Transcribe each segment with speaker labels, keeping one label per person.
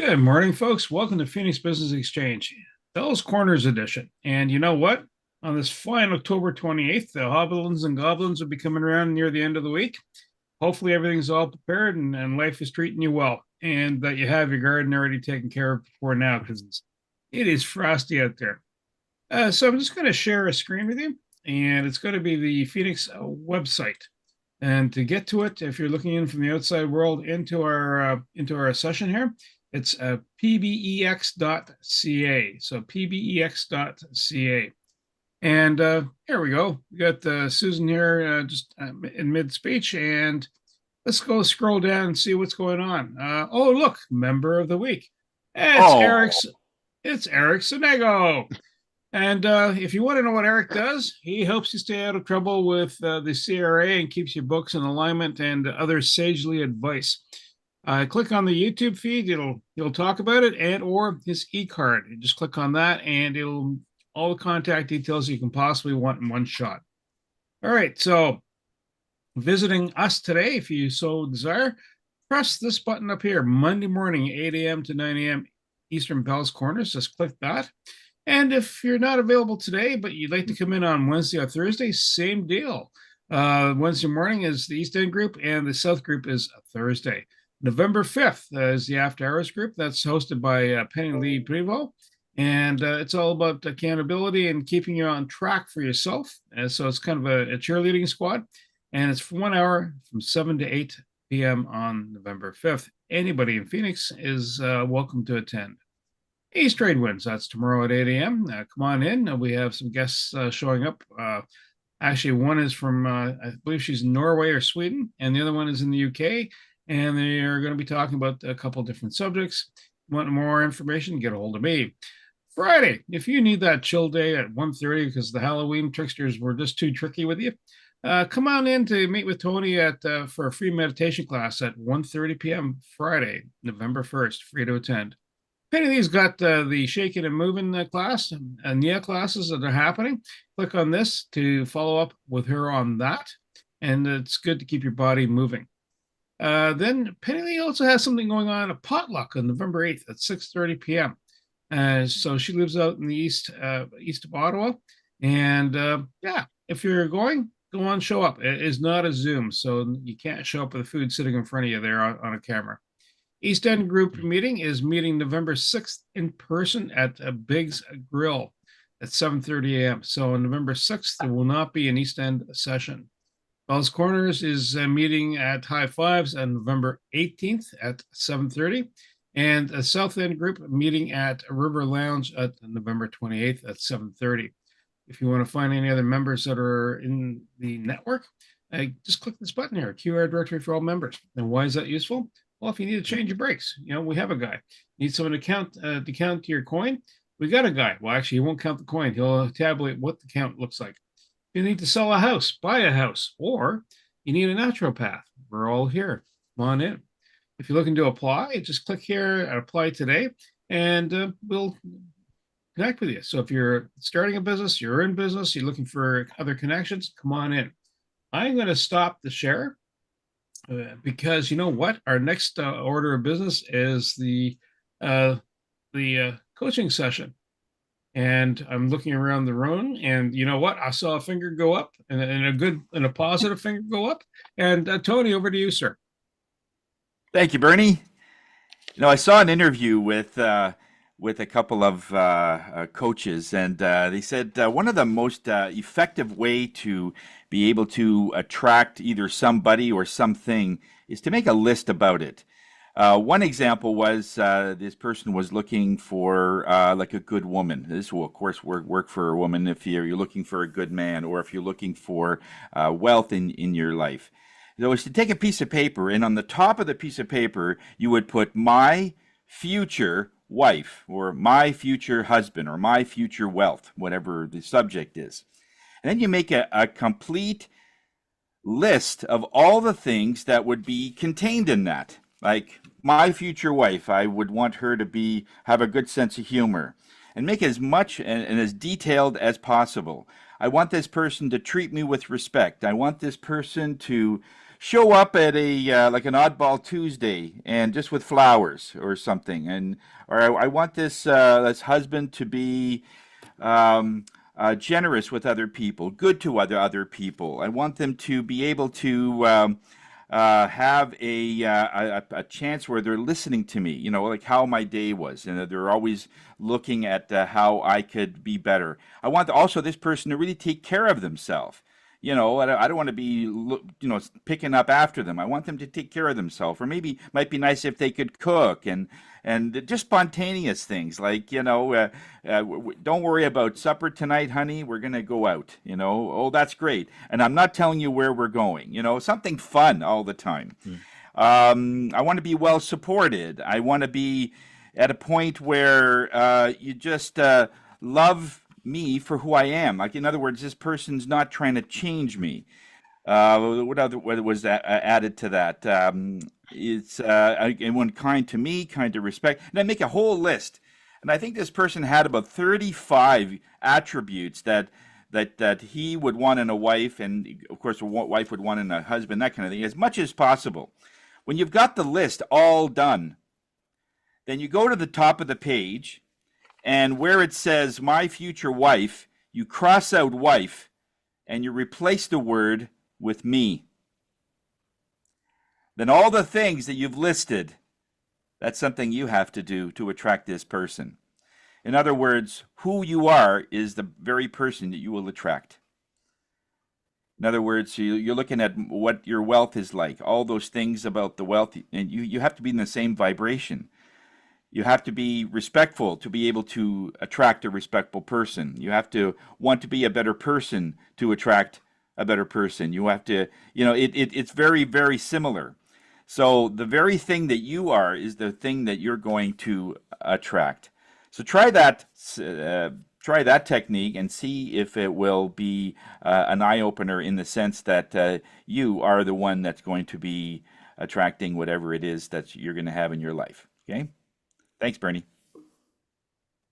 Speaker 1: Good morning, folks. Welcome to Phoenix Business Exchange, Bell's Corners edition. And you know what? On this fine October 28th, the Hobgoblins and Goblins will be coming around near the end of the week. Hopefully, everything's all prepared and life is treating you well, and that you have your garden already taken care of before now because it is frosty out there. So I'm just going to share a screen with you, and it's going to be the Phoenix website. And to get to it, if you're looking in from the outside world into our session here, it's pbex.ca. So pbex.ca. And here we go. We got Susan here just in mid speech, and let's go scroll down and see what's going on. Oh, look, member of the week. It's Eric Sonego. And if you want to know what Eric does, he helps you stay out of trouble with the CRA and keeps your books in alignment and other sagely advice. Click on the YouTube feed; he'll talk about it, and or his e-card. You just click on that, and it'll all the contact details you can possibly want in one shot. All right, so visiting us today, if you so desire, press this button up here. Monday morning, 8 a.m. to 9 a.m. Eastern Bell's Corners. Just click that. And if you're not available today, but you'd like to come in on Wednesday or Thursday, same deal. Wednesday morning is the East End group, and the South group is Thursday. November 5th is the After Hours group. That's hosted by Penny Lee Prevo. And it's all about accountability and keeping you on track for yourself. So it's kind of a cheerleading squad. And it's for 1 hour from 7 to 8 p.m. on November 5th. Anybody in Phoenix is welcome to attend. East Trade Winds, that's tomorrow at 8 a.m. Come on in. We have some guests showing up. Actually, one is from, I believe she's in Norway or Sweden, and the other one is in the UK. And they are going to be talking about a couple different subjects. Want more information? Get a hold of me. Friday, if you need that chill day at 1:30 because the Halloween tricksters were just too tricky with you, come on in to meet with Tony for a free meditation class at 1:30 p.m. Friday, November 1st, free to attend. Penny Lee's got the Shaking and Moving class and NIA classes that are happening. Click on this to follow up with her on that, and it's good to keep your body moving. Then Penny Lee also has something going on, a potluck on November 8th at 6:30 p.m. So she lives out in the east of Ottawa. And yeah, if you're going, go on, show up. It is not a Zoom, so you can't show up with the food sitting in front of you there on a camera. East End group meeting is meeting November 6th in person at Big's Grill at 7:30 a.m. So on November 6th, there will not be an East End session. Bell's Corners is meeting at High Fives on November 18th at 7:30. And a South End group meeting at River Lounge at November 28th at 7:30. If you want to find any other members that are in the network, just click this button here, QR directory for all members. And why is that useful? Well, if you need to change your brakes, we have a guy. Need someone to count your coin? We got a guy. Well, actually, he won't count the coin. He'll tabulate what the count looks like. If you need to sell a house, buy a house, or you need a naturopath, we're all here. Come on in. If you're looking to apply, just click here, apply today, and we'll connect with you. So if you're starting a business, you're in business, you're looking for other connections, come on in. I'm going to stop the share. Because you know what, our next order of business is the coaching session, and I'm looking around the room, and you know what, I saw a finger go up, and a positive finger go up. And Tony, over to you, sir.
Speaker 2: Thank you, Bernie. I saw an interview with a couple of coaches, and they said one of the most effective way to be able to attract either somebody or something is to make a list about it. One example was this person was looking for like a good woman. This will, of course, work for a woman if you're looking for a good man, or if you're looking for wealth in your life. So it's to take a piece of paper, and on the top of the piece of paper, you would put my future wife, or my future husband, or my future wealth, whatever the subject is. And then you make a complete list of all the things that would be contained in that. Like my future wife, I would want her to have a good sense of humor, and make as much and as detailed as possible. I want this person to treat me with respect. I want this person to show up at a like an oddball Tuesday and just with flowers or something, and or I want this husband to be generous with other people, good to other people. I want them to be able to have a chance where they're listening to me, you know, like how my day was, and they're always looking at how I could be better. I want also this person to really take care of themselves. You know, I don't want to be, picking up after them. I want them to take care of themselves. Or maybe it might be nice if they could cook and just spontaneous things like, don't worry about supper tonight, honey. We're going to go out, you know. Oh, that's great. And I'm not telling you where we're going, you know, something fun all the time. I want to be well supported. I want to be at a point where you just love me for who I am. Like, in other words, this person's not trying to change me. What was that added to that? It's Everyone kind to me, kind to respect, and I make a whole list. And I think this person had about 35 attributes that he would want in a wife, and of course, a wife would want in a husband, that kind of thing, as much as possible. When you've got the list all done, then you go to the top of the page, and where it says "my future wife," you cross out "wife," and you replace the word with "me." Then all the things that you've listed, that's something you have to do to attract this person. In other words, who you are is the very person that you will attract. In other words, you're looking at what your wealth is like, all those things about the wealth, and you have to be in the same vibration. You have to be respectful to be able to attract a respectful person. You have to want to be a better person to attract a better person. You have to, it's very, very similar. So the very thing that you are is the thing that you're going to attract. So try that technique and see if it will be an eye opener in the sense that you are the one that's going to be attracting whatever it is that you're going to have in your life. Okay. Thanks, Bernie.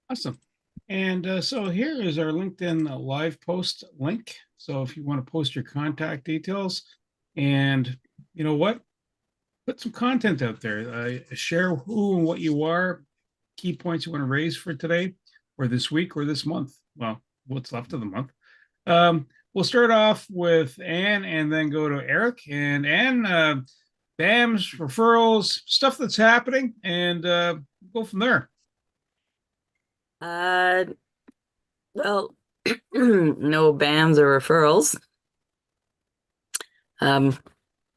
Speaker 1: Awesome. And so here is our LinkedIn live post link. So if you want to post your contact details, and you know what, put some content out there. Share who and what you are, key points you want to raise for today, or this week, or this month. Well, what's left of the month. We'll start off with Anne, and then go to Eric. And Anne, BAMs, referrals, stuff that's happening, and go from there.
Speaker 3: Well, no BAMs or referrals.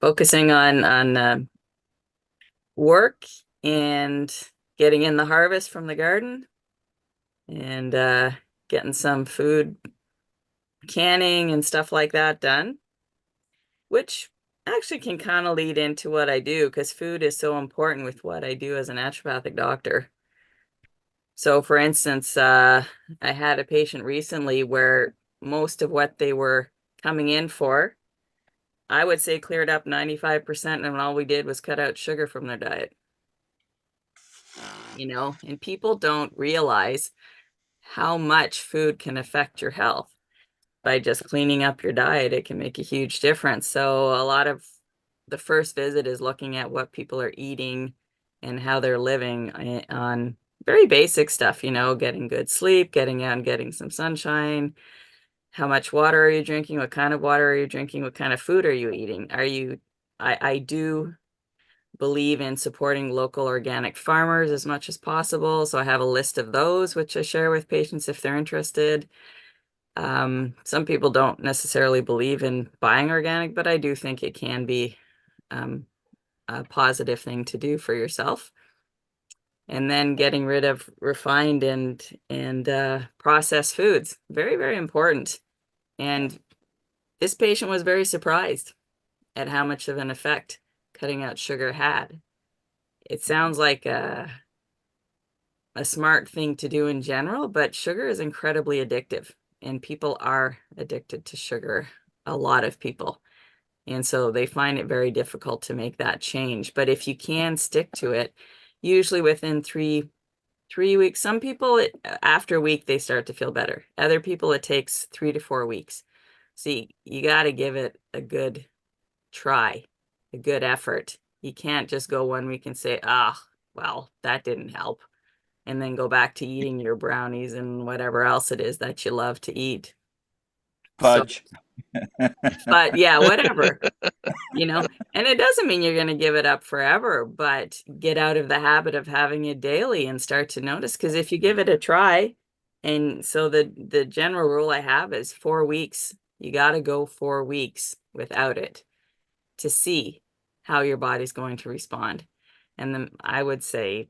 Speaker 3: Focusing on work and getting in the harvest from the garden, and getting some food canning and stuff like that done, which actually can kind of lead into what I do, because food is so important with what I do as a naturopathic doctor. So for instance, I had a patient recently where most of what they were coming in for, I would say, cleared up 95%, and all we did was cut out sugar from their diet. And people don't realize how much food can affect your health. By just cleaning up your diet, it can make a huge difference. So a lot of the first visit is looking at what people are eating and how they're living on very basic stuff, getting good sleep, getting out and getting some sunshine. How much water are you drinking? What kind of water are you drinking? What kind of food are you eating? I do believe in supporting local organic farmers as much as possible. So I have a list of those, which I share with patients if they're interested. Some people don't necessarily believe in buying organic, but I do think it can be a positive thing to do for yourself. And then getting rid of refined and processed foods, very, very important. And this patient was very surprised at how much of an effect cutting out sugar had. It sounds like a smart thing to do in general, but sugar is incredibly addictive, and people are addicted to sugar, a lot of people. And so they find it very difficult to make that change. But if you can stick to it, usually within three weeks, some people, after a week, they start to feel better. Other people, it takes 3 to 4 weeks. So you got to give it a good try a good effort. You can't just go 1 week and say, ah, well, that didn't help, and then go back to eating your brownies and whatever else it is that you love to eat. So,
Speaker 2: Fudge.
Speaker 3: but yeah, whatever, and it doesn't mean you're going to give it up forever, but get out of the habit of having it daily and start to notice. Because if you give it a try, and so the general rule I have is 4 weeks. You got to go 4 weeks without it to see how your body's going to respond. And then I would say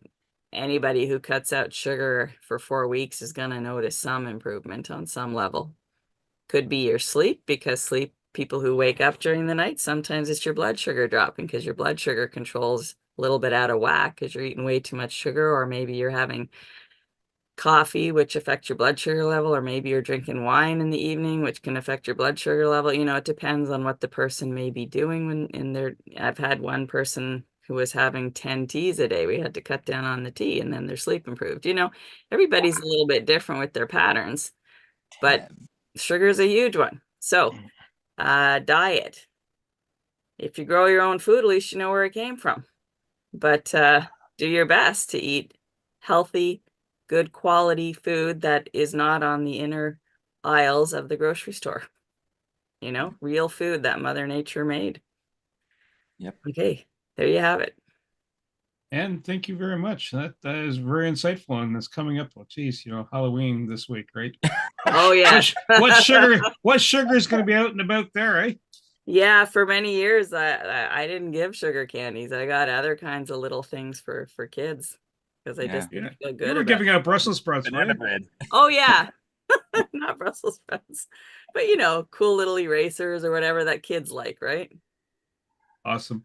Speaker 3: anybody who cuts out sugar for 4 weeks is going to notice some improvement on some level. Could be your sleep, because people who wake up during the night, sometimes it's your blood sugar dropping because your blood sugar control's a little bit out of whack because you're eating way too much sugar, or maybe you're having coffee, which affects your blood sugar level, or maybe you're drinking wine in the evening, which can affect your blood sugar level. It depends on what the person may be doing when in their. I've had one person who was having 10 teas a day. We had to cut down on the tea, and then their sleep improved. Everybody's a little bit different with their patterns, but sugar is a huge one. So, diet. If you grow your own food, at least you know where it came from. But do your best to eat healthy, good quality food that is not on the inner aisles of the grocery store. Real food that Mother Nature made.
Speaker 2: Yep.
Speaker 3: Okay, there you have it.
Speaker 1: And thank you very much. That is very insightful, and it's coming up. Oh, geez, Halloween this week, right?
Speaker 3: Oh yeah.
Speaker 1: What sugar? What sugar is going to be out and about there, eh?
Speaker 3: Yeah, for many years I didn't give sugar candies. I got other kinds of little things for kids because I just didn't feel good
Speaker 1: You were
Speaker 3: about
Speaker 1: giving out Brussels sprouts,
Speaker 2: Banana
Speaker 1: right?
Speaker 2: bread.
Speaker 3: Oh yeah. Not Brussels sprouts, but cool little erasers or whatever that kids like, right?
Speaker 1: Awesome.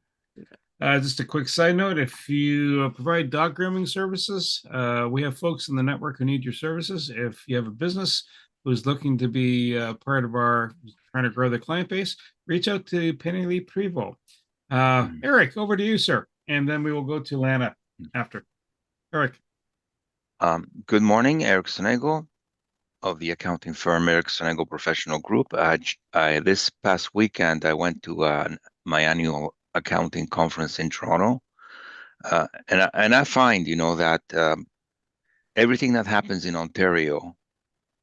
Speaker 1: Just a quick side note, if you provide dog grooming services, we have folks in the network who need your services. If you have a business who's looking to be part of our trying to grow the client base, reach out to Penny Lee Prevost. Eric, over to you, sir. And then we will go to Lana after. Eric.
Speaker 4: Good morning, Eric Sonego of the accounting firm Eric Sonego Professional Group. This past weekend, I went to my annual accounting conference in Toronto, and I find, that everything that happens in Ontario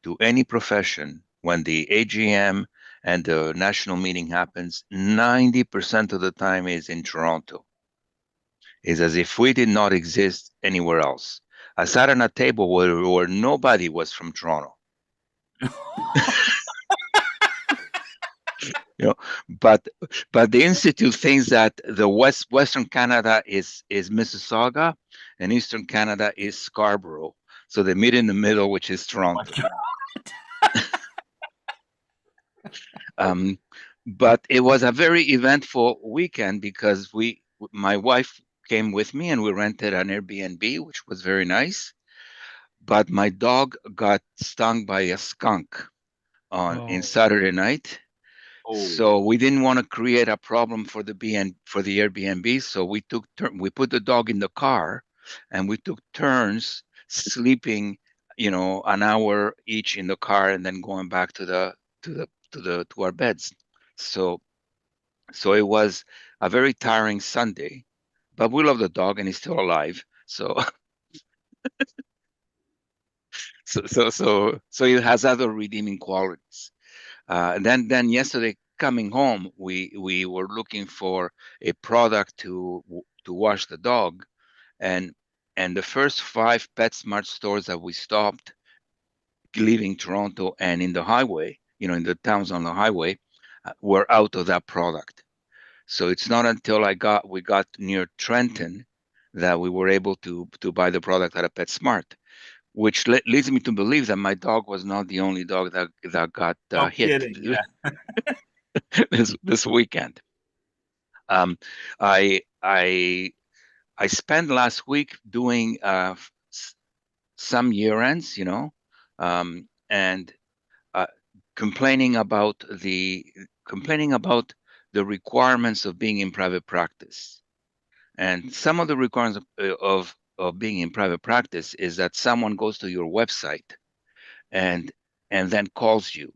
Speaker 4: to any profession, when the AGM and the national meeting happens, 90% of the time is in Toronto. It's as if we did not exist anywhere else. I sat at a table where nobody was from Toronto. But the institute thinks that the Western Canada is Mississauga, and Eastern Canada is Scarborough. So they meet in the middle, which is Toronto. But it was a very eventful weekend because my wife came with me and we rented an Airbnb, which was very nice. But my dog got stung by a skunk in Saturday night. So we didn't want to create a problem for the Airbnb. So we put the dog in the car, and we took turns sleeping, an hour each in the car, and then going back to our beds. So it was a very tiring Sunday, but we love the dog and he's still alive. So so it has other redeeming qualities. And then yesterday coming home, we were looking for a product to wash the dog, and the first 5 PetSmart stores that we stopped leaving Toronto and in the highway, in the towns on the highway, were out of that product. So it's not until we got near Trenton that we were able to buy the product at a PetSmart, which leads me to believe that my dog was not the only dog that got hit
Speaker 2: Kidding, yeah.
Speaker 4: this weekend. I spent last week doing some year ends, and complaining about the requirements of being in private practice. And some of the requirements of being in private practice is that someone goes to your website and then calls you,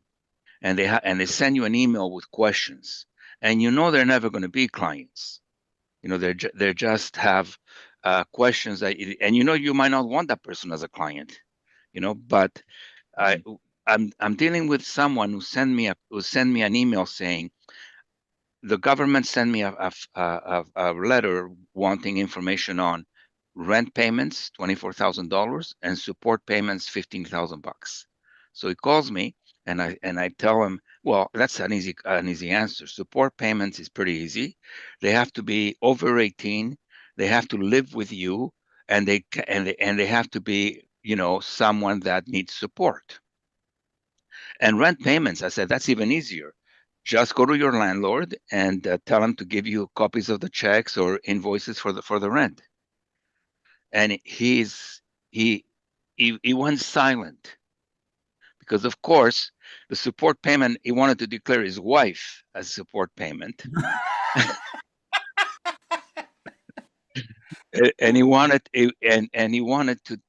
Speaker 4: and they send you an email with questions, and they're never going to be clients. You know, they just have questions that, and you know, you might not want that person as a client, you know, but I'm dealing with someone who sent me an email saying the government sent me a letter wanting information on rent payments, $24,000, and support payments, $15,000. So he calls me, and I tell him, well, that's an easy answer. Support payments is pretty easy. They have to be over 18. They have to live with you, and they have to be, you know, someone that needs support. And rent payments, I said, that's even easier. Just go to your landlord and tell him to give you copies of the checks or invoices for the rent. And he went silent because, of course, the support payment, he wanted to declare his wife as support payment. And he wanted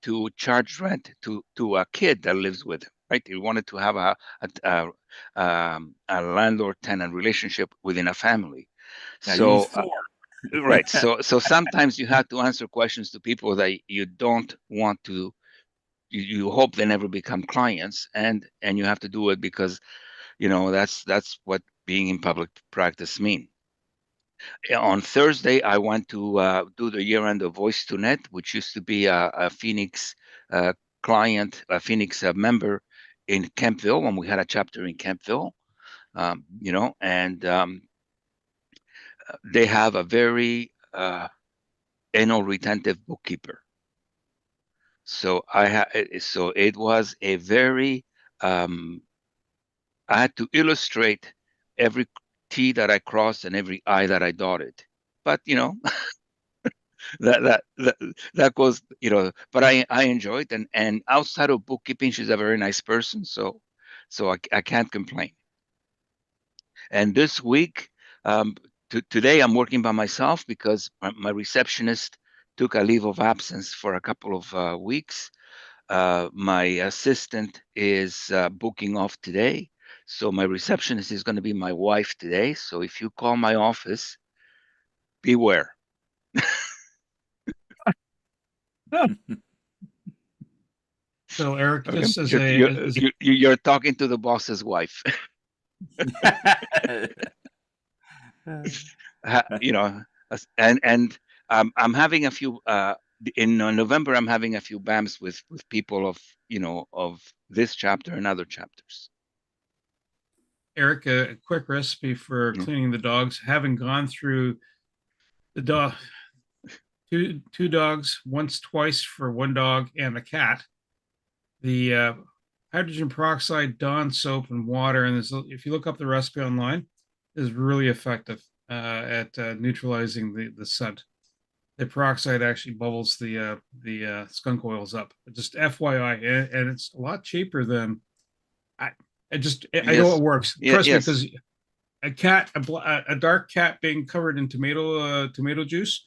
Speaker 4: to charge rent to a kid that lives with him, right? He wanted to have a landlord-tenant relationship within a family.
Speaker 2: Now
Speaker 4: So
Speaker 2: use four.
Speaker 4: right, so sometimes you have to answer questions to people that you don't want to. You hope they never become clients, and you have to do it because, you know, that's what being in public practice mean. On Thursday, I went to do the year-end of Voice to Net, which used to be a Phoenix client, a Phoenix member in Kempville when we had a chapter in Kempville. You know, and they have a very anal retentive bookkeeper. So so it was a very I had to illustrate every T that I crossed and every I that I dotted. But you know, that goes, you know, but I enjoyed, and outside of bookkeeping, she's a very nice person, so I can't complain. And this week, today I'm working by myself because my receptionist took a leave of absence for a couple of weeks. My assistant is booking off today, so my receptionist is going to be my wife today. So if you call my office, beware.
Speaker 1: So Eric,
Speaker 4: Okay.
Speaker 1: just as a
Speaker 4: You're talking to the boss's wife. You know, and I'm having a few in November. I'm having a few BAMs with people of, you know, of this chapter and other chapters.
Speaker 1: Eric, a quick recipe for
Speaker 4: Yeah.
Speaker 1: cleaning the dogs. Having gone through the dog, two dogs, once, twice for one dog and a cat. The hydrogen peroxide, Dawn soap, and water, and if you look up the recipe online, is really effective at neutralizing the scent. The peroxide actually bubbles the skunk oils up. Just FYI, and it's a lot cheaper than I. I know
Speaker 4: Yes.
Speaker 1: it works.
Speaker 4: Yeah,
Speaker 1: Trust me,
Speaker 4: yes.
Speaker 1: because a dark cat being covered in tomato juice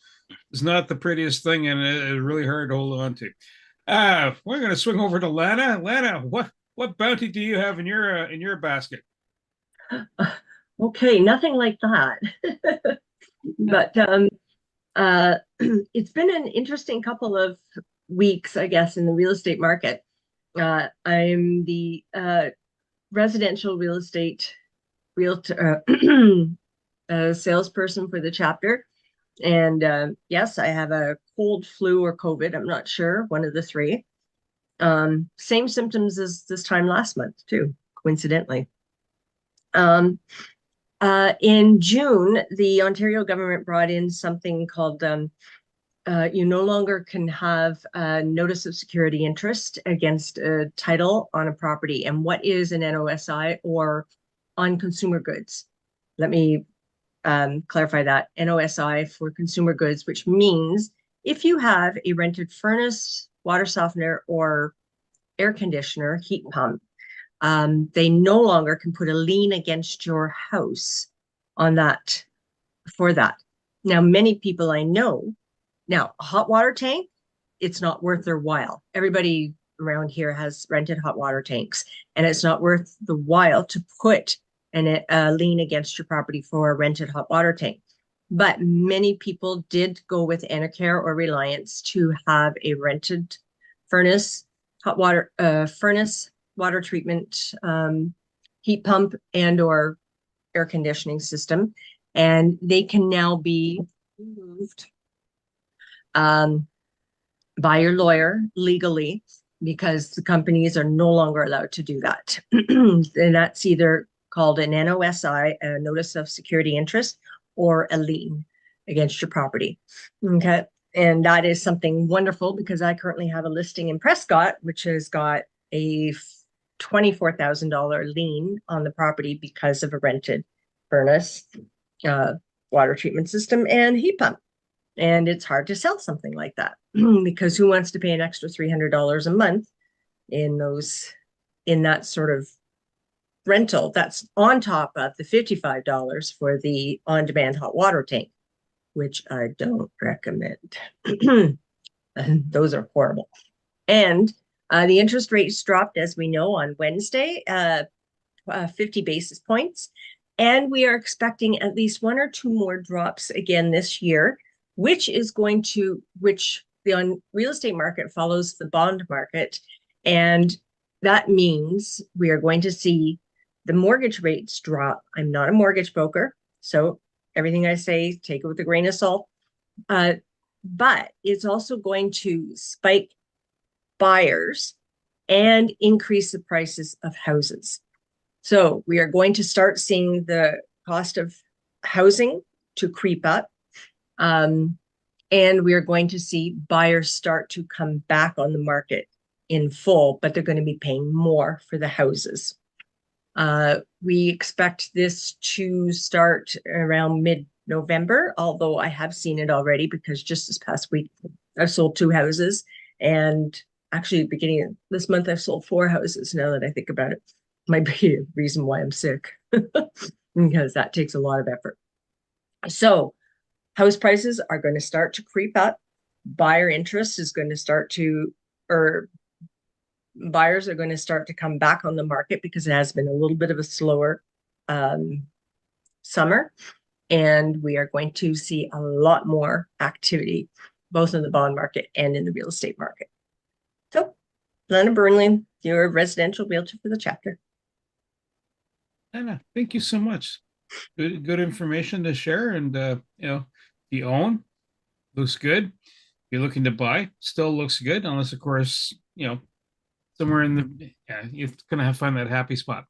Speaker 1: is not the prettiest thing, and it's really hard to hold on to. We're going to swing over to Lana. Lana, what bounty do you have in your basket?
Speaker 5: Okay, nothing like that. But it's been an interesting couple of weeks, I guess, in the real estate market. I'm the residential real estate realtor salesperson for the chapter. And yes, I have a cold, flu, or COVID. I'm not sure, one of the three. Same symptoms as this time last month, too, coincidentally. In June, the Ontario government brought in something called you no longer can have a notice of security interest against a title on a property. And what is an NOSI or on consumer goods? Let me clarify that. NOSI for consumer goods, which means if you have a rented furnace, water softener, or air conditioner, heat pump, they no longer can put a lien against your house on that for that. Now, many people I know, now a hot water tank, it's not worth their while. Everybody around here has rented hot water tanks, and it's not worth the while to put a lien against your property for a rented hot water tank. but many people did go with Enercare or Reliance to have a rented furnace, hot water furnace, water treatment, heat pump, and or air conditioning system, and they can now be removed by your lawyer legally, because the companies are no longer allowed to do that. And that's either called an NOSI, a notice of security interest, or a lien against your property. Okay. And that is something wonderful, because I currently have a listing in Prescott, which has got a $24,000 lien on the property because of a rented furnace, water treatment system, and heat pump. And it's hard to sell something like that because who wants to pay an extra $300 a month in that sort of rental? That's on top of the $55 for the on-demand hot water tank, which I don't recommend. Those are horrible. And the interest rates dropped, as we know, on Wednesday, 50 basis points. And we are expecting at least one or two more drops again this year, which the real estate market follows the bond market. And that means we are going to see the mortgage rates drop. I'm not a mortgage broker, so everything I say, take it with a grain of salt. But it's also going to spike buyers and increase the prices of houses. So we are going to start seeing the cost of housing to creep up. And we are going to see buyers start to come back on the market in full, but they're going to be paying more for the houses. We expect this to start around mid-November, although I have seen it already, because just this past week I've sold 2 houses, and actually beginning of this month I've sold 4 houses, now that I think about it. Might be a reason why I'm sick, because that takes a lot of effort. So house prices are going to start to creep up. Buyer interest is going to start to, or buyers are going to start to come back on the market, because it has been a little bit of a slower summer. And we are going to see a lot more activity, both in the bond market and in the real estate market. So, Lana Burnley, your residential realtor for the chapter.
Speaker 1: Anna, thank you so much. Good information to share. And if you own, looks good. If you're looking to buy, still looks good, unless of course, somewhere in the you're gonna have to find that happy spot.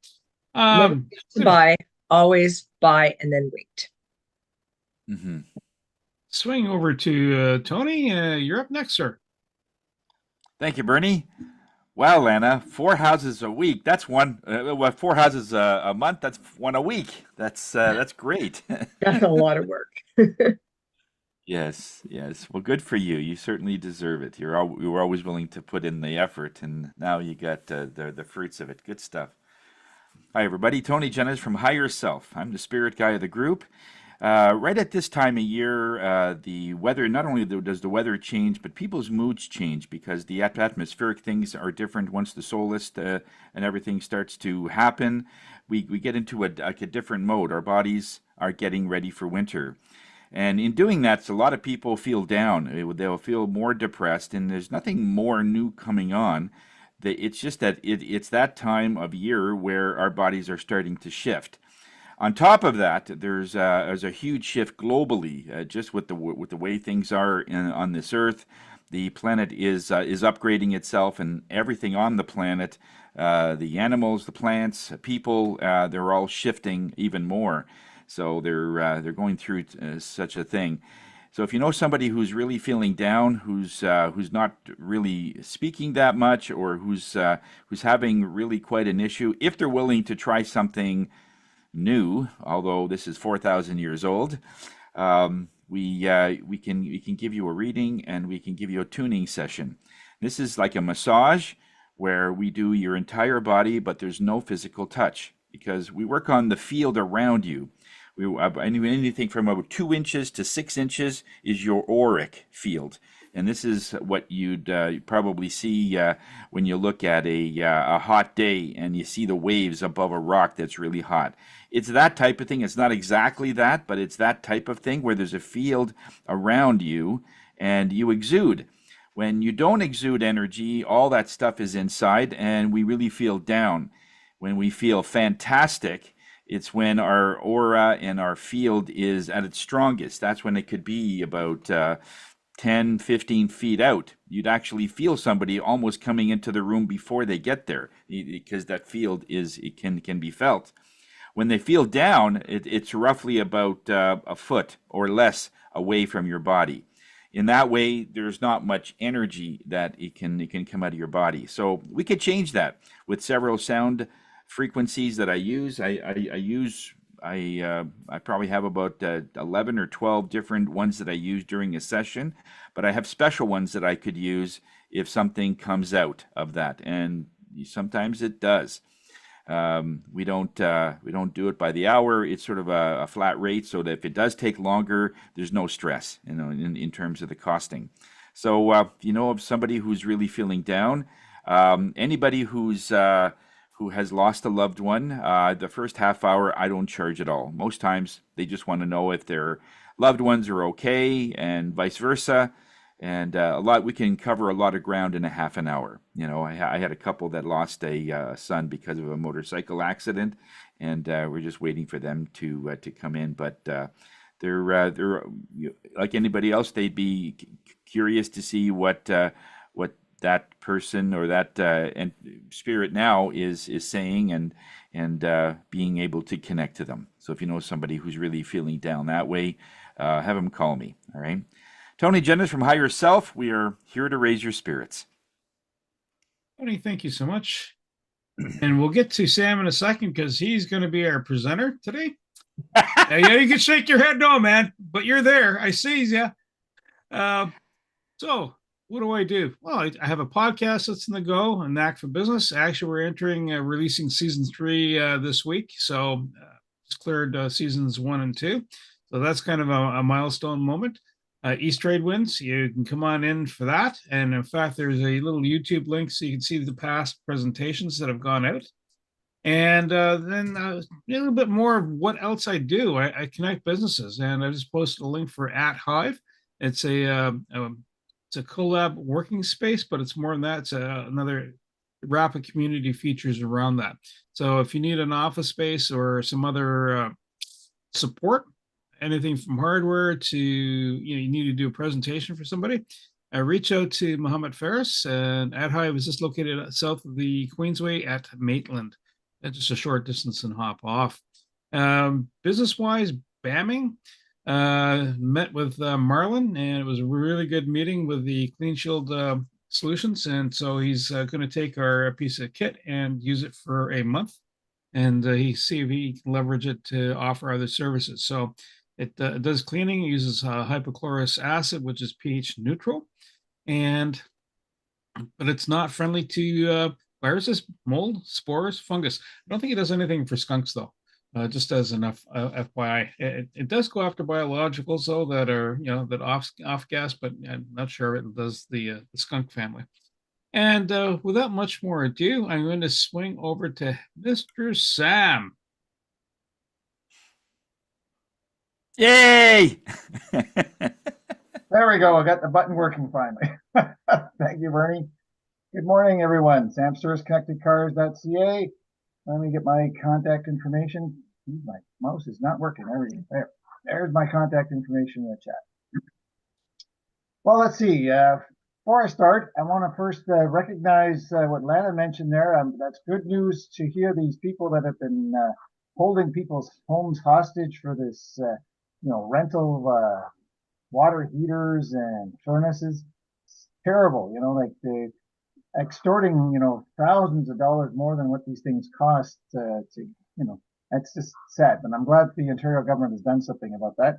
Speaker 5: Buy, always buy and then wait.
Speaker 2: Mm-hmm.
Speaker 1: Swing over to Tony. You're up next, sir.
Speaker 2: Thank you, Bernie. Wow, Lana, 4 houses a week. That's one. 4 houses a month. That's 1 a week. That's great.
Speaker 5: That's a lot of work.
Speaker 2: Yes. Well, good for you. You certainly deserve it. You were always willing to put in the effort, and now you got the fruits of it. Good stuff. Hi, everybody. Tony Jennis from Higher Self. I'm the spirit guy of the group. Right at this time of year, the weather, not only does the weather change, but people's moods change, because the atmospheric things are different once the solstice and everything starts to happen. We get into a different mode. Our bodies are getting ready for winter. And in doing that, a lot of people feel down. They'll feel more depressed, and there's nothing more new coming on. It's just that it's that time of year where our bodies are starting to shift. On top of that, there's a huge shift globally, just with the way things are on this Earth. The planet is upgrading itself, and everything on the planet, the animals, the plants, people, they're all shifting even more. So they're going through such a thing. So if you know somebody who's really feeling down, who's not really speaking that much, or who's having really quite an issue, if they're willing to try something new, although this is 4,000 years old, we can give you a reading, and we can give you a tuning session. This is like a massage where we do your entire body, but there's no physical touch, because we work on the field around you. Anything from about 2 inches to 6 inches is your auric field. And this is what you'd probably see when you look at a hot day and you see the waves above a rock that's really hot. It's that type of thing. It's not exactly that, but it's that type of thing where there's a field around you and you exude. When you don't exude energy, all that stuff is inside and we really feel down. When we feel fantastic, it's when our aura and our field is at its strongest. That's when it could be about 10, 15 feet out. You'd actually feel somebody almost coming into the room before they get there because that field can be felt. When they feel down, it's roughly about a foot or less away from your body. In that way, there's not much energy that it can come out of your body. So we could change that with several sound frequencies that I use. I probably have about 11 or 12 different ones that I use during a session, but I have special ones that I could use if something comes out of that, and sometimes it does. We don't do it by the hour. It's sort of a flat rate, so that if it does take longer, there's no stress, in terms of the costing. So if you know of somebody who's really feeling down, anybody who has lost a loved one, the first half hour I don't charge at all. Most times they just want to know if their loved ones are okay, and vice versa. And we can cover a lot of ground in a half an hour. I had a couple that lost a son because of a motorcycle accident, and we're just waiting for them to come in. But they're like anybody else. They'd be curious to see what that person or that spirit now is saying, and being able to connect to them. So if you know somebody who's really feeling down that way, have them call me. All right. Tony Jennings from Higher Self. We are here to raise your spirits.
Speaker 1: Tony, thank you so much. And we'll get to Sam in a second because he's going to be our presenter today. Yeah, you can shake your head no, man, but you're there. I sees you. So what do? Well, I have a podcast that's in the go, a knack for business. Actually, we're releasing season 3 this week. So it's cleared seasons 1 and 2. So that's kind of a milestone moment. East Trade Winds, you can come on in for that. And in fact, there's a little YouTube link so you can see the past presentations that have gone out. And then a little bit more of what else I do. I connect businesses, and I just posted a link for At Hive. It's a collab working space, but it's more than that. It's another rapid community features around that. So if you need an office space or some other support, anything from hardware to, you need to do a presentation for somebody, reach out to Muhammad Faris. And At Hive is just located south of the Queensway at Maitland. That's just a short distance and hop off. Business-wise, BAMing. Met with Marlon, and it was a really good meeting with the Clean Shield solutions. And so he's going to take our piece of kit and use it for a month, and see if he can leverage it to offer other services. So it does cleaning. It uses hypochlorous acid, which is pH neutral, but it's not friendly to viruses, mold, spores, fungus. I don't think it does anything for skunks, though. Just as enough FYI. It does go after biologicals, though, that are, that off gas, but I'm not sure it does the skunk family. And without much more ado, I'm going to swing over to Mr. Sam.
Speaker 2: Yay!
Speaker 6: There we go. I got the button working finally. Thank you, Bernie. Good morning, everyone. samserviceconnectedcars.ca. Let me get my contact information. My mouse is not working. There's my contact information in the chat. Well, let's see. Before I start, I want to first recognize what Lana mentioned there. That's good news to hear these people that have been holding people's homes hostage for this, rental water heaters and furnaces. It's terrible, like the extorting, thousands of dollars more than what these things cost that's just sad. But I'm glad the Ontario government has done something about that.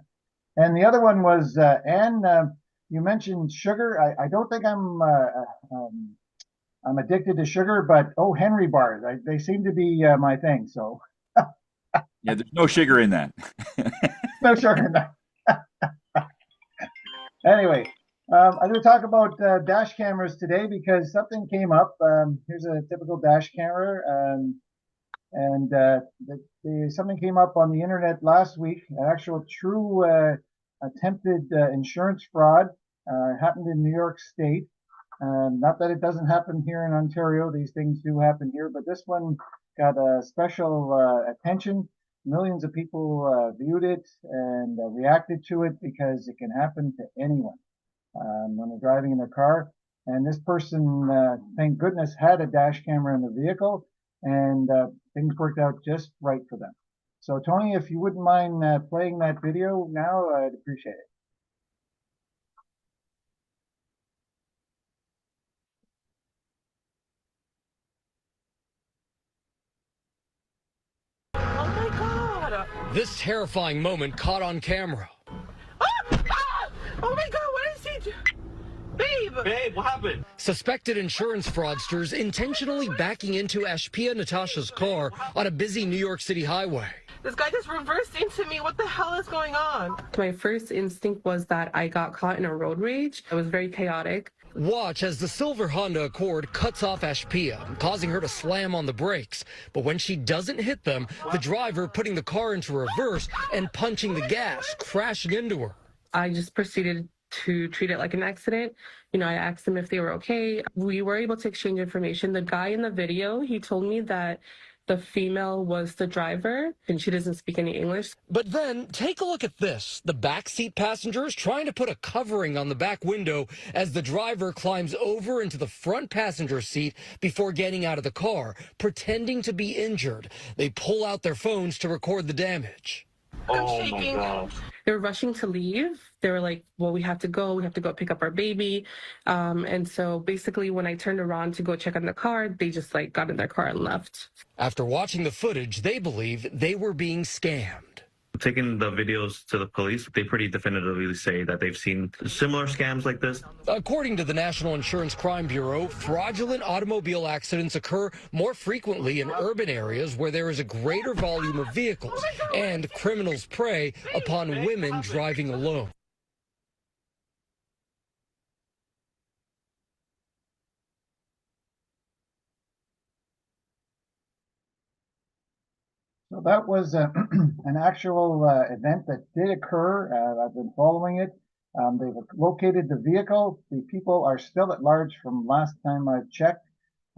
Speaker 6: And the other one was, Anne, you mentioned sugar. I don't think I'm addicted to sugar, but Henry bars, they seem to be my thing. So
Speaker 2: yeah, there's no sugar in that.
Speaker 6: no sugar in that. Anyway, I'm going to talk about dash cameras today because something came up. Here's a typical dash camera, and something came up on the internet last week. An actual true attempted insurance fraud happened in New York State. Not that it doesn't happen here in Ontario; these things do happen here, but this one got a special attention. Millions of people viewed it and reacted to it because it can happen to anyone when they're driving in their car. And this person, thank goodness, had a dash camera in the vehicle, and things worked out just right for them. So, Tony, if you wouldn't mind playing that video now, I'd appreciate it.
Speaker 7: Oh my God!
Speaker 8: This terrifying moment caught on camera.
Speaker 7: Oh my God, what is he doing? Babe, what happened?
Speaker 8: Suspected insurance fraudsters intentionally backing into Ashpia Natasha's car on a busy New York City highway.
Speaker 7: This guy just reversed into me. What the hell is going on?
Speaker 9: My first instinct was that I got caught in a road rage. It was very chaotic.
Speaker 8: Watch as the silver Honda Accord cuts off Ashpia, causing her to slam on the brakes. But when she doesn't hit them, the driver putting the car into reverse and punching the gas, crashing into her.
Speaker 9: I just proceeded to treat it like an accident. You know, I asked them if they were okay. We were able to exchange information. The guy in the video, he told me that the female was the driver and she doesn't speak any English.
Speaker 8: But then take a look at this. The backseat passenger is trying to put a covering on the back window as the driver climbs over into the front passenger seat before getting out of the car, pretending to be injured. They pull out their phones to record the damage.
Speaker 7: I'm shaking.
Speaker 9: They were rushing to leave. They were like, well, we have to go pick up our baby. And so basically when I turned around to go check on the car, they just like got in their car and left.
Speaker 8: After watching the footage, they believe they were being scammed.
Speaker 10: Taking the videos to the police, they pretty definitively say that they've seen similar scams like this.
Speaker 8: According to the National Insurance Crime Bureau, fraudulent automobile accidents occur more frequently in urban areas where there is a greater volume of vehicles, and criminals prey upon women driving alone.
Speaker 6: So that was an actual event that did occur. I've been following it. They've located the vehicle. The people are still at large from last time I've checked.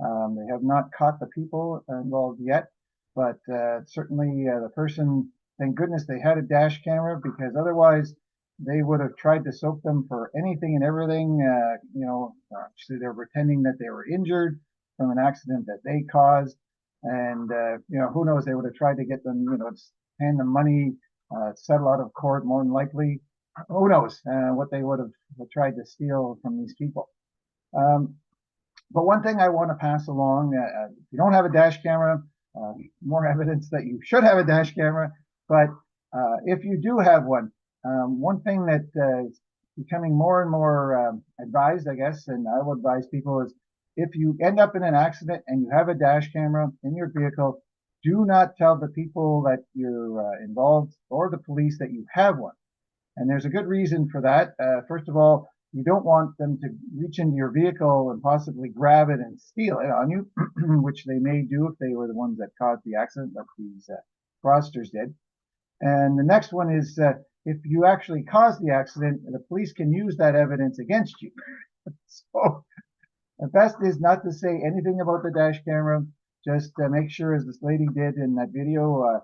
Speaker 6: They have not caught the people involved yet, but certainly the person, thank goodness they had a dash camera, because otherwise they would have tried to soak them for anything and everything. So they're pretending that they were injured from an accident that they caused. And, who knows, they would have tried to get them, hand them money, settle out of court more than likely. Who knows what they would have tried to steal from these people. But one thing I want to pass along, if you don't have a dash camera, more evidence that you should have a dash camera. But if you do have one, one thing that is becoming more and more advised, I guess, and I will advise people is, if you end up in an accident and you have a dash camera in your vehicle, do not tell the people that you're involved or the police that you have one. And there's a good reason for that. First of all, you don't want them to reach into your vehicle and possibly grab it and steal it on you, which they may do if they were the ones that caused the accident, like these fraudsters did. And the next one is, if you actually caused the accident, the police can use that evidence against you. So the best is not to say anything about the dash camera. Just make sure, as this lady did in that video,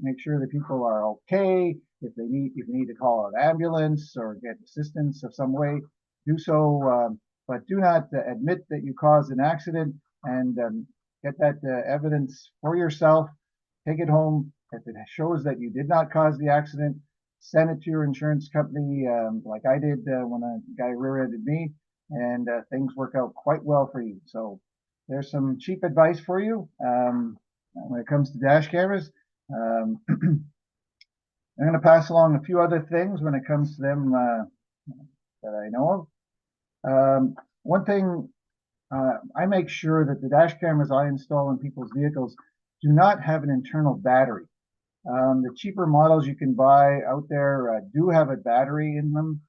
Speaker 6: make sure the people are okay. If you need to call an ambulance or get assistance of some way, do so. But do not admit that you caused an accident, and get that evidence for yourself. Take it home. If it shows that you did not cause the accident, send it to your insurance company, like I did when a guy rear-ended me. And things work out quite well for you. So there's some cheap advice for you when it comes to dash cameras. I'm going to pass along a few other things when it comes to them that I know of. One thing, I make sure that the dash cameras I install in people's vehicles do not have an internal battery. The cheaper models you can buy out there do have a battery in them.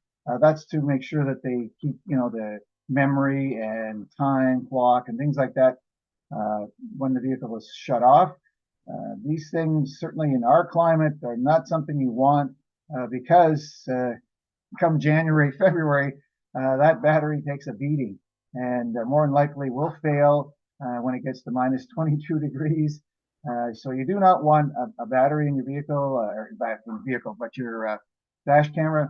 Speaker 6: That's to make sure that they keep, the memory and time clock and things like that when the vehicle is shut off. These things, certainly in our climate, are not something you want because come January, February, that battery takes a beating and more than likely will fail when it gets to minus 22 degrees. So you do not want a battery in your vehicle, but your dash camera.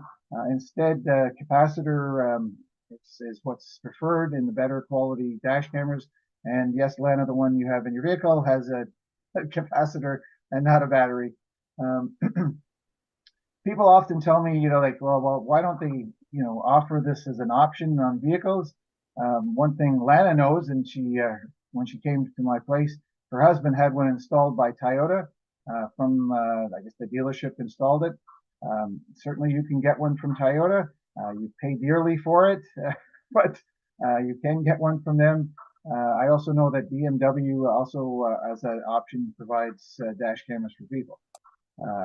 Speaker 6: Instead, capacitor is what's preferred in the better quality dash cameras. And yes, Lana, the one you have in your vehicle has a capacitor and not a battery. People often tell me, like, well, why don't they, offer this as an option on vehicles? One thing Lana knows, and she, when she came to my place, her husband had one installed by Toyota from, I guess the dealership installed it. Certainly you can get one from Toyota. You pay dearly for it, but you can get one from them. I also know that BMW also, as an option, provides dash cameras for people.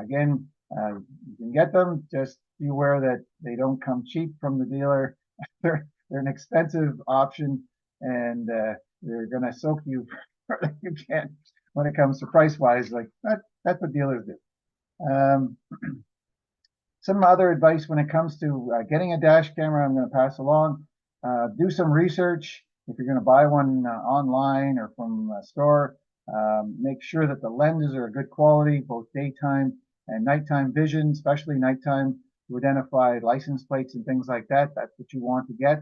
Speaker 6: Again, you can get them. Just be aware that they don't come cheap from the dealer. They're an expensive option, and they're going to soak you further than you can when it comes to price wise. Like that's what dealers do. Some other advice when it comes to getting a dash camera, I'm going to pass along. Do some research. If you're going to buy one online or from a store, make sure that the lenses are good quality, both daytime and nighttime vision, especially nighttime, to identify license plates and things like that. That's what you want to get.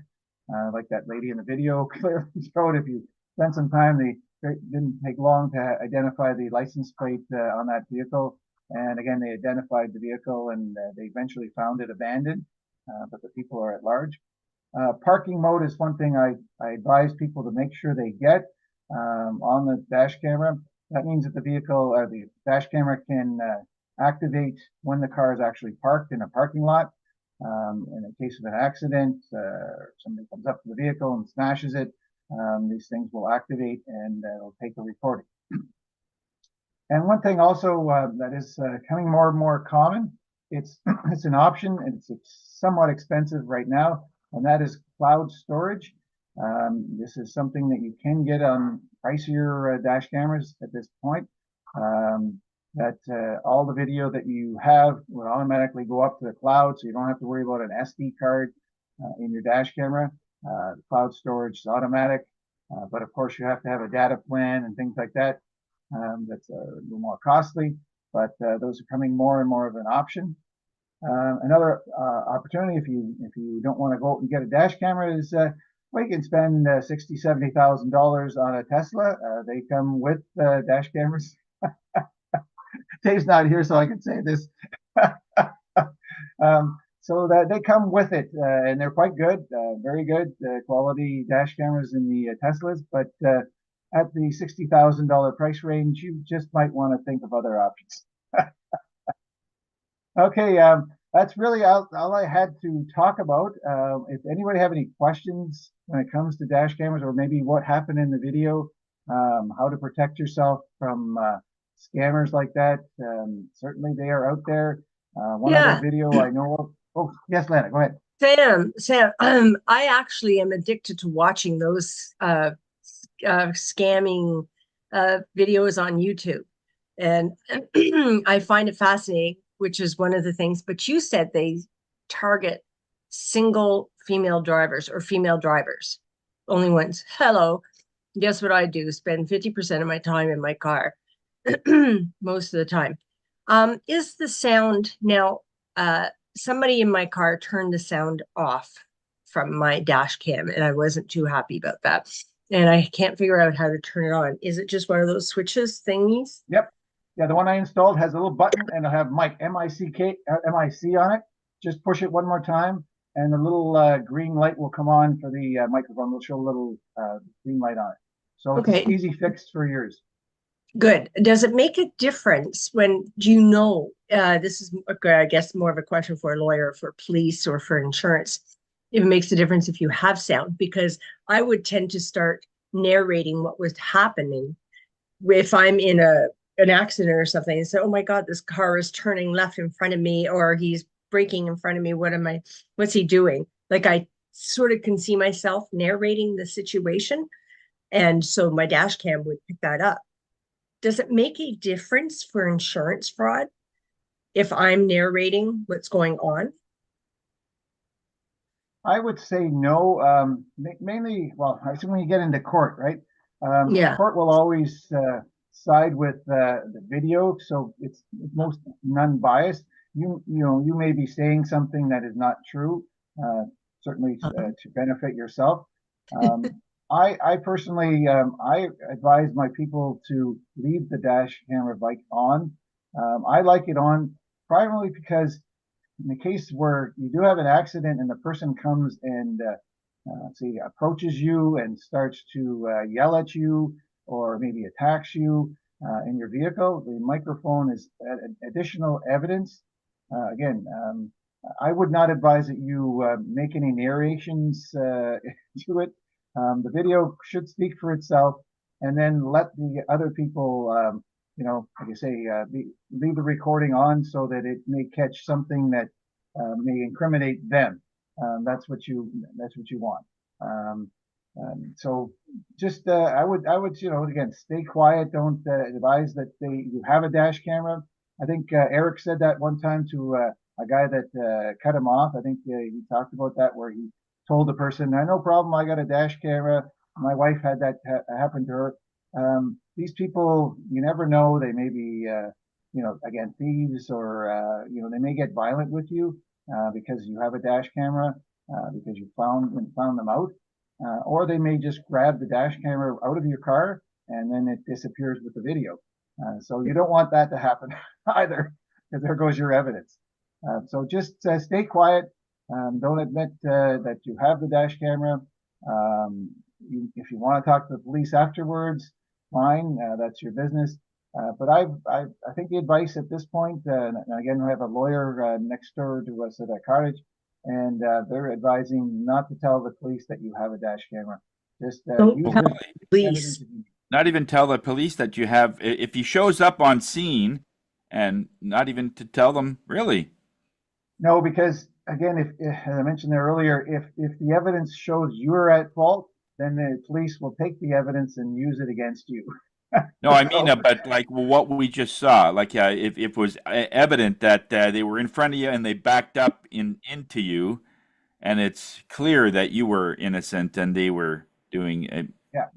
Speaker 6: Like that lady in the video clearly showed, if you spend some time, it didn't take long to identify the license plate on that vehicle. And again, they identified the vehicle and they eventually found it abandoned, but the people are at large. Parking mode is one thing I advise people to make sure they get on the dash camera. That means that the vehicle or the dash camera can activate when the car is actually parked in a parking lot. In the case of an accident, somebody comes up to the vehicle and smashes it, these things will activate and it'll take a recording. And one thing also that is coming more and more common, it's an option and it's somewhat expensive right now, and that is cloud storage. This is something that you can get on pricier dash cameras at this point. All the video that you have will automatically go up to the cloud, so you don't have to worry about an SD card in your dash camera. The cloud storage is automatic, but of course you have to have a data plan and things like that. That's a little more costly, but those are coming more and more of an option. Another opportunity, if you don't want to go out and get a dash camera, is well, you can spend $60,000, $70,000 on a Tesla. They come with dash cameras. Dave's not here, so I can say this. So that they come with it, and they're quite good, very good quality dash cameras in the Teslas. But at the $60,000 price range, you just might want to think of other options. Okay, that's really all I had to talk about. If anybody have any questions when it comes to dash cameras, or maybe what happened in the video, how to protect yourself from scammers like that, certainly they are out there. One other video I know of. Oh, yes, Lana, go ahead.
Speaker 5: Sam, I actually am addicted to watching those scamming videos on YouTube, and I find it fascinating, which is one of the things. But you said they target single female drivers or female drivers, only ones. Hello, guess what I do? Spend 50% of my time in my car, most of the time. Is the sound now? Somebody in my car turned the sound off from my dash cam, and I wasn't too happy about that. And I can't figure out how to turn it on. Is it just one of those switches thingies?
Speaker 6: Yep. Yeah, the one I installed has a little button and it'll have mic, M-I-C on it. Just push it one more time and the little green light will come on for the microphone. Will show a little green light on it. So it's an easy fix for yours.
Speaker 5: Good. Does it make a difference when, do you know, this is, I guess, more of a question for a lawyer, for police, or for insurance, if it makes a difference if you have sound? Because I would tend to start narrating what was happening if I'm in an accident or something and say, oh my God, this car is turning left in front of me, or he's braking in front of me. What's he doing? Like I sort of can see myself narrating the situation. And so my dash cam would pick that up. Does it make a difference for insurance fraud if I'm narrating what's going on?
Speaker 6: I would say no. Mainly, well, I think when you get into court, right?
Speaker 5: Yeah.
Speaker 6: Court will always side with the video, so it's most non-biased. You know, you may be saying something that is not true, certainly to benefit yourself. I personally, I advise my people to leave the dash camera bike on. I like it on primarily because in the case where you do have an accident and the person comes and say approaches you and starts to yell at you or maybe attacks you in your vehicle, the microphone is additional evidence. Again, I would not advise that you make any narrations to it. The video should speak for itself, and then let the other people, you know, like I say, leave the recording on so that it may catch something that may incriminate them. That's what you want. So just I would you know, again, stay quiet. Don't advise that you have a dash camera. I think Eric said that one time to a guy that cut him off. I think he talked about that, where he told the person, "No problem, I got a dash camera. My wife had that happen to her." These people, you never know. They may be, you know, again, thieves, or you know, they may get violent with you because you have a dash camera, because you found them out, or they may just grab the dash camera out of your car and then it disappears with the video. So you don't want that to happen either, because there goes your evidence. So just stay quiet. Don't admit that you have the dash camera. If you want to talk to the police afterwards, fine, that's your business. But I think the advice at this point, and again, we have a lawyer next door to us at our cottage, and they're advising not to tell the police that you have a dash camera. Just use the police.
Speaker 2: Not even tell the police that you have, if he shows up on scene, and not even to tell them, really.
Speaker 6: No, because again, if as I mentioned there earlier, if the evidence shows you're at fault, then the police will take the evidence and use it against you.
Speaker 2: No, I mean, but like what we just saw, like if it was evident that they were in front of you and they backed up into you, and it's clear that you were innocent and they were doing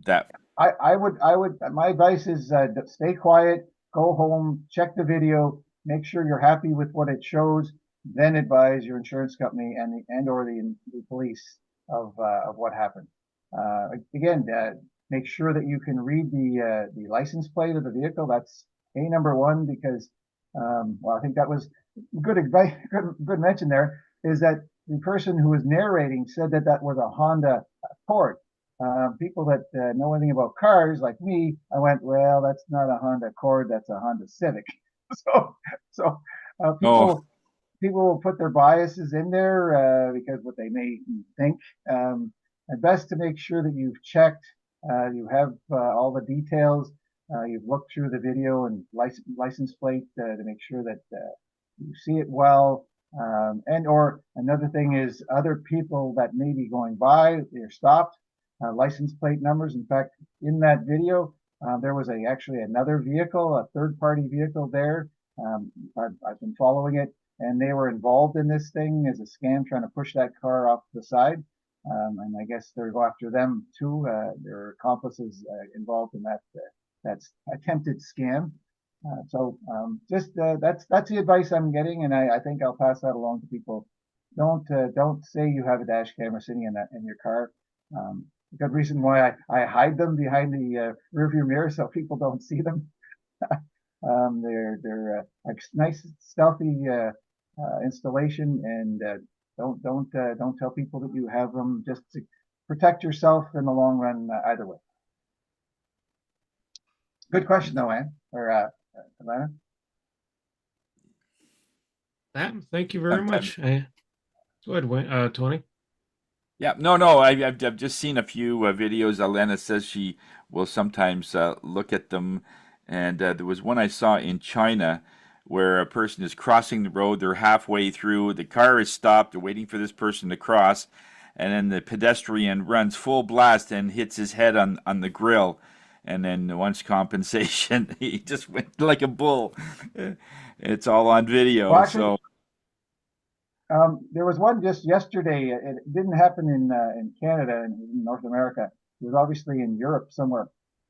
Speaker 2: that.
Speaker 6: I would, my advice is stay quiet, go home, check the video, make sure you're happy with what it shows, then advise your insurance company and or the police of what happened. Again, make sure that you can read the license plate of the vehicle. That's number one, because well, I think that was good advice, good mention there, is that the person who was narrating said that that was a Honda Accord. People that know anything about cars, like me, I went, well, that's not a Honda Accord, that's a Honda Civic. So people will put their biases in there because what they may think. And best to make sure that you've checked, you have all the details, you've looked through the video and license plate to make sure that you see it well. And or another thing is other people that may be going by, they're stopped. License plate numbers. In fact, in that video, there was actually another vehicle, a third-party vehicle there. I've been following it, and they were involved in this thing as a scam, trying to push that car off the side. And I guess they're go after them too. There are accomplices involved in that attempted scam. So just that's the advice I'm getting, and I think I'll pass that along to people. Don't say you have a dash camera sitting in your car. Good reason why I hide them behind the rearview mirror so people don't see them. They're like nice stealthy installation, and don't tell people that you have them, just to protect yourself in the long run either way. Good question though, Anne or Atlanta.
Speaker 1: Thank you very much. Go ahead, Tony.
Speaker 2: Yeah, no, I've just seen a few videos. Alena says she will sometimes look at them, and there was one I saw in China where a person is crossing the road. They're halfway through. The car is stopped. They're waiting for this person to cross. And then the pedestrian runs full blast and hits his head on the grill. And then wants compensation. He just went like a bull. It's all on video.
Speaker 6: Well, actually,
Speaker 2: So
Speaker 6: there was one just yesterday. It didn't happen in Canada and in North America. It was obviously in Europe somewhere,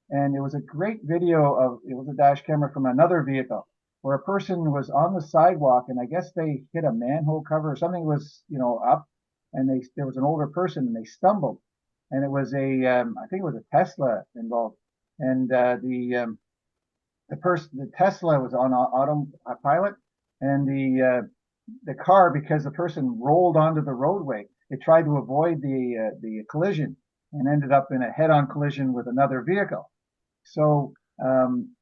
Speaker 6: and it was a great video of it was a dash camera from another vehicle where a person was on the sidewalk, and I guess they hit a manhole cover or something was up, and there was an older person and they stumbled, and it was I think it was a Tesla involved, and the Tesla was on autopilot, and the car, because the person rolled onto the roadway, it tried to avoid the collision and ended up in a head-on collision with another vehicle. So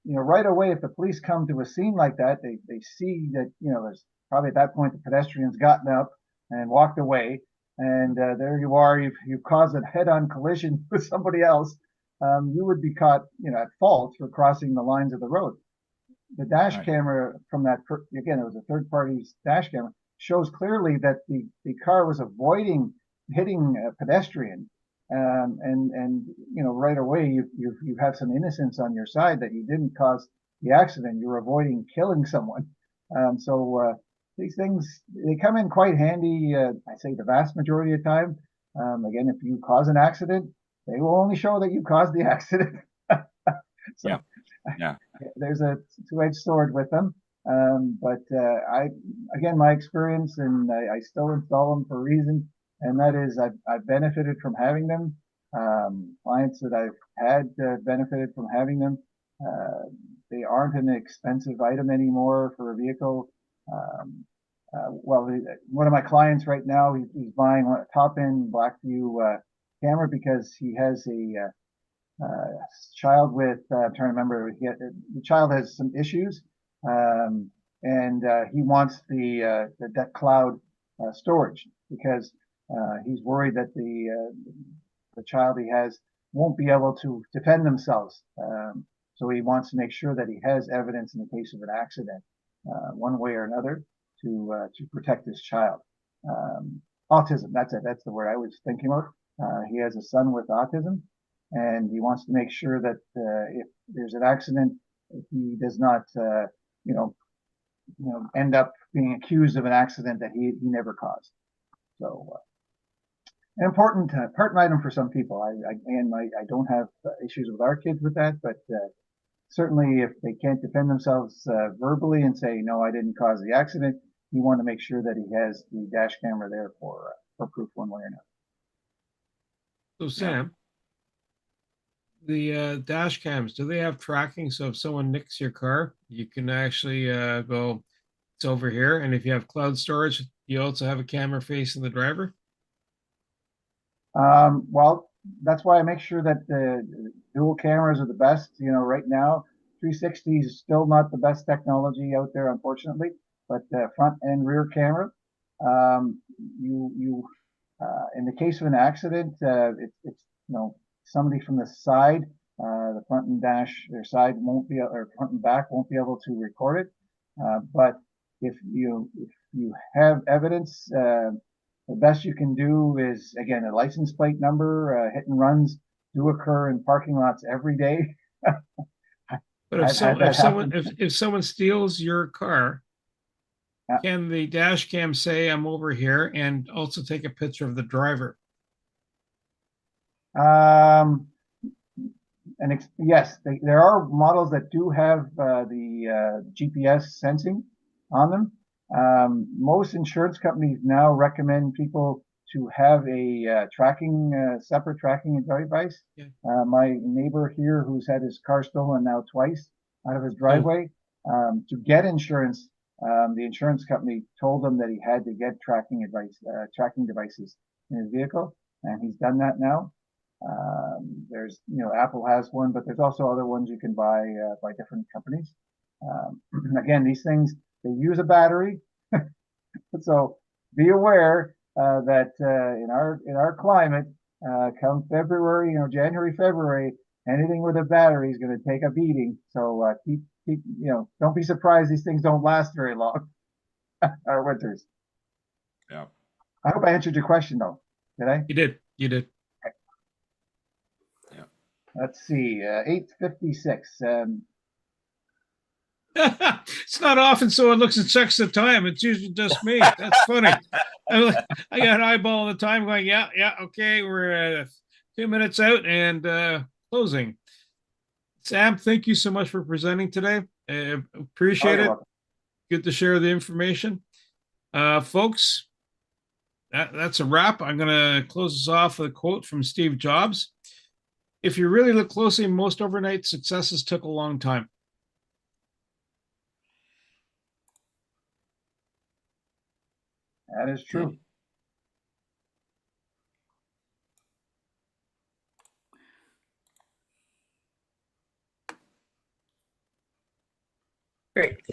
Speaker 6: right away, if the police come to a scene like that, they see that there's probably at that point the pedestrian's gotten up and walked away, and there you are, you've caused a head-on collision with somebody else. You would be caught at fault for crossing the lines of the road. The dash camera from that, again, it was a third party's dash camera, shows clearly that the car was avoiding hitting a pedestrian. And right away, you have some innocence on your side that you didn't cause the accident. You're avoiding killing someone. So these things, they come in quite handy, I say the vast majority of the time. Again, if you cause an accident, they will only show that you caused the accident. So
Speaker 2: yeah.
Speaker 6: There's a two-edged sword with them. But my experience, and I still install them for a reason, and that is I've benefited from having them. Clients that I've had benefited from having them. They aren't an expensive item anymore for a vehicle. One of my clients right now, he's buying a top-end Blackview camera because he has a child with, I'm trying to remember, the child has some issues, and he wants the cloud storage because he's worried that the child he has won't be able to defend themselves. So he wants to make sure that he has evidence in the case of an accident, one way or another, to protect his child. Autism, that's it. That's the word I was thinking of. He has a son with autism, and he wants to make sure that if there's an accident, he does not, end up being accused of an accident that he never caused. So, an important item for some people. I don't have issues with our kids with that, but certainly if they can't defend themselves verbally and say, no, I didn't cause the accident, you want to make sure that he has the dash camera there for proof one way or another.
Speaker 1: So Sam, the dash cams, do they have tracking? So if someone nicks your car, you can actually go, it's over here. And if you have cloud storage, you also have a camera facing the driver?
Speaker 6: Well, that's why I make sure that the dual cameras are the best. Right now, 360 is still not the best technology out there, unfortunately, but front and rear camera. In the case of an accident, it's somebody from the side, the front and dash, their side won't be, or front and back won't be able to record it. But if you have evidence, the best you can do is, again, a license plate number. Hit and runs do occur in parking lots every day.
Speaker 1: But if someone steals your car, can the dash cam say I'm over here and also take a picture of the driver?
Speaker 6: Yes, there are models that do have the GPS sensing on them. Most insurance companies now recommend people to have a separate tracking device.
Speaker 1: Yeah.
Speaker 6: My neighbor here, who's had his car stolen now twice out of his driveway, to get insurance, the insurance company told him that he had to get tracking devices in his vehicle, and he's done that now. There's, Apple has one, but there's also other ones you can buy by different companies. Again, these things, they use a battery, so be aware that in our climate, come February, January, February, anything with a battery is going to take a beating. So don't be surprised these things don't last very long. Our winters.
Speaker 2: Yeah.
Speaker 6: I hope I answered your question though. Did I?
Speaker 1: You did. You did.
Speaker 2: Yeah.
Speaker 6: Let's see. 8:56.
Speaker 1: It's not often someone looks and checks the time. It's usually just me. That's funny. I got an eyeball all the time going, yeah, okay, we're 2 minutes out and closing. Sam, thank you so much for presenting today. Appreciate it.
Speaker 6: Welcome.
Speaker 1: Good to share the information. Folks, that's a wrap. I'm going to close this off with a quote from Steve Jobs. If you really look closely, most overnight successes took a long time.
Speaker 6: That is true.
Speaker 5: Great.